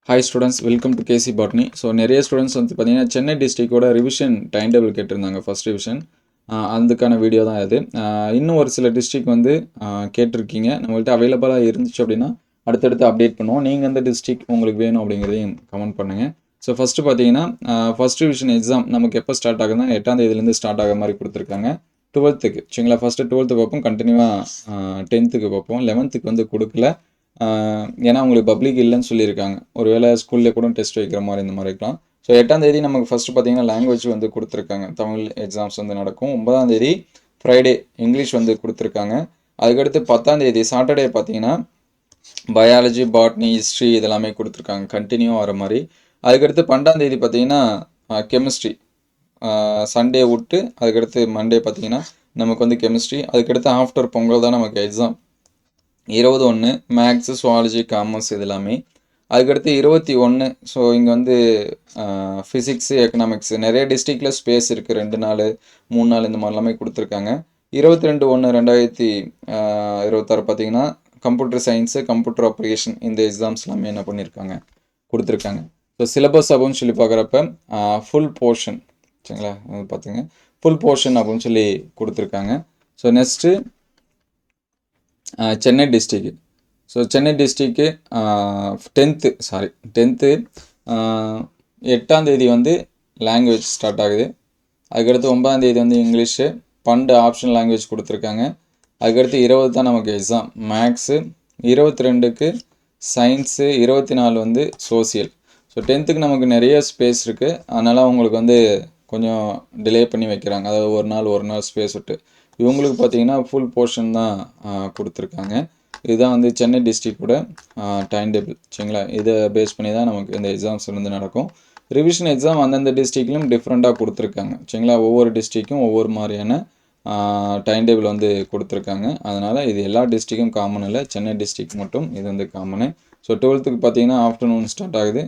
Hi students, welcome to KC Botany. So நிறைய students வந்து பார்த்தீங்கன்னா சென்னை டிஸ்ட்ரிக்டோட ரிவிஷன் டைம் டேபிள் கேட்டிருந்தாங்க ஃபர்ஸ்ட் ரிவிஷன். அதுக்கான வீடியோ தான் இது. இன்னும் ஒரு சில டிஸ்ட்ரிக் வந்து கேட்டிருக்கீங்க. நம்மள்ட்ட அவைலபிளாக இருந்துச்சு அப்படின்னா அடுத்தடுத்து அப்டேட் பண்ணுவோம். நீங்கள் எந்த டிஸ்ட்ரிக் உங்களுக்கு வேணும் அப்படிங்கிறதையும் கமெண்ட் பண்ணுங்கள். ஸோ ஃபஸ்ட்டு பார்த்தீங்கன்னா ஃபஸ்ட் ரிவிஷன் எக்ஸாம் நமக்கு எப்போ ஸ்டார்ட் ஆகுதுன்னா 8ஆம் தேதியிலேருந்து ஸ்டார்ட் ஆகிற மாதிரி கொடுத்துருக்காங்க. 12th சரிங்களா, ஃபஸ்ட்டு 12th பார்ப்போம், கண்டினியூவாக 10th பார்ப்போம். 11th வந்து கொடுக்கல, ஏன்னா உங்களுக்கு பப்ளிக் இல்லைன்னு சொல்லியிருக்காங்க. ஒருவேளை ஸ்கூல்லே கூட டெஸ்ட் வைக்கிற மாதிரி இந்த மாதிரி இருக்கலாம். ஸோ 8ஆம் தேதி நமக்கு ஃபஸ்ட்டு பார்த்தீங்கன்னா லாங்குவேஜ் வந்து கொடுத்துருக்காங்க. தமிழ் எக்ஸாம்ஸ் வந்து நடக்கும். 9ஆம் தேதி ஃப்ரைடே இங்கிலீஷ் வந்து கொடுத்துருக்காங்க. அதுக்கடுத்து 10ஆம் தேதி சாட்டர்டே பார்த்தீங்கன்னா பயாலஜி, பாட்னி, ஹிஸ்ட்ரி இதெல்லாமே கொடுத்துருக்காங்க கண்டினியூவாக வர மாதிரி. அதுக்கடுத்து 12ஆம் தேதி பார்த்தீங்கன்னா கெமிஸ்ட்ரி சண்டே விட்டு அதுக்கடுத்து மண்டே பார்த்தீங்கன்னா நமக்கு வந்து கெமிஸ்ட்ரி. அதுக்கடுத்து ஆஃப்டர் பொங்கல் தான் நமக்கு எக்ஸாம். 21 மேக்ஸு, சுவாலஜி, காமர்ஸ் இது எல்லாமே. அதுக்கடுத்து 21 ஸோ இங்கே வந்து ஃபிசிக்ஸு, எக்கனாமிக்ஸு நிறைய டிஸ்ட்ரிக்டில் ஸ்பேஸ் இருக்குது. 2 நாள் 3 நாள் இந்த மாதிரிலாமே கொடுத்துருக்காங்க. 22/1/2026 பார்த்தீங்கன்னா கம்ப்யூட்டர் சயின்ஸு, கம்ப்யூட்டர் அப்ளிகேஷன் இந்த எக்ஸாம்ஸ் எல்லாமே என்ன பண்ணியிருக்காங்க கொடுத்துருக்காங்க. ஸோ சிலபஸ் அப்படின்னு சொல்லி பார்க்குறப்ப ஃபுல் போர்ஷன் சரிங்களா, பார்த்துங்க ஃபுல் போர்ஷன் அப்படின்னு சொல்லி கொடுத்துருக்காங்க. ஸோ நெக்ஸ்ட்டு சென்னை டிஸ்ட்ரிக்கு. ஸோ சென்னை டிஸ்ட்ரிக்கு 10th 8ஆம் தேதி வந்து லாங்குவேஜ் ஸ்டார்ட் ஆகுது. அதுக்கடுத்து 9ஆம் தேதி வந்து இங்கிலீஷு, 12 ஆப்ஷனல் லாங்குவேஜ் கொடுத்துருக்காங்க. அதுக்கடுத்து 20 தான் நமக்கு எக்ஸாம் மேக்ஸு, 22க்கு சயின்ஸு, 24 வந்து சோசியல். ஸோ 10th நமக்கு நிறைய ஸ்பேஸ் இருக்குது, அதனால் அவங்களுக்கு வந்து கொஞ்சம் டிலே பண்ணி வைக்கிறாங்க. அதாவது ஒரு நாள் ஸ்பேஸ் விட்டு. இவங்களுக்கு பார்த்தீங்கன்னா ஃபுல் போர்ஷன் தான் கொடுத்துருக்காங்க. இதுதான் வந்து சென்னை டிஸ்ட்ரிக்டோட டைம் டேபிள் சரிங்களா. இதை பேஸ் பண்ணி தான் நமக்கு இந்த எக்ஸாம்ஸ் வந்து நடக்கும். ரிவிஷன் எக்ஸாம் அந்தந்த டிஸ்ட்ரிக்ட்லையும் டிஃப்ரெண்ட்டாக கொடுத்துருக்காங்க சரிங்களா. ஒவ்வொரு டிஸ்ட்ரிக்கும் ஒவ்வொரு மாதிரியான டைம் டேபிள் வந்து கொடுத்துருக்காங்க. அதனால் இது எல்லா டிஸ்ட்ரிக்கும் காமன் இல்லை, சென்னை டிஸ்ட்ரிக் மட்டும் இது வந்து காமனு. ஸோ 12th பார்த்தீங்கன்னா ஆஃப்டர்நூன் ஸ்டார்ட் ஆகுது,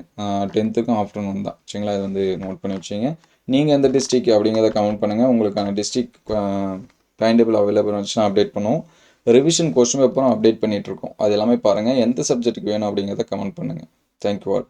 10th ஆஃப்டர்நூன் தான் சரிங்களா. இது வந்து நோட் பண்ணி வச்சிங்க. நீங்கள் எந்த டிஸ்ட்ரிக் அப்படிங்கிறத கமெண்ட் பண்ணுங்கள். உங்களுக்கான டிஸ்ட்ரிக் டைம் டேபிள் அவைலபிள் இருந்துச்சுன்னா அப்டேட் பண்ணுவோம். ரிவிஷன் கொஸ்டின் பேப்பரும் அப்டேட் பண்ணிகிட்ருக்கோம். அது எல்லாமே பாருங்கள். எந்த சப்ஜெக்ட்டுக்கு வேணும் அப்படிங்கிறத கமெண்ட் பண்ணுங்கள். Thank you all.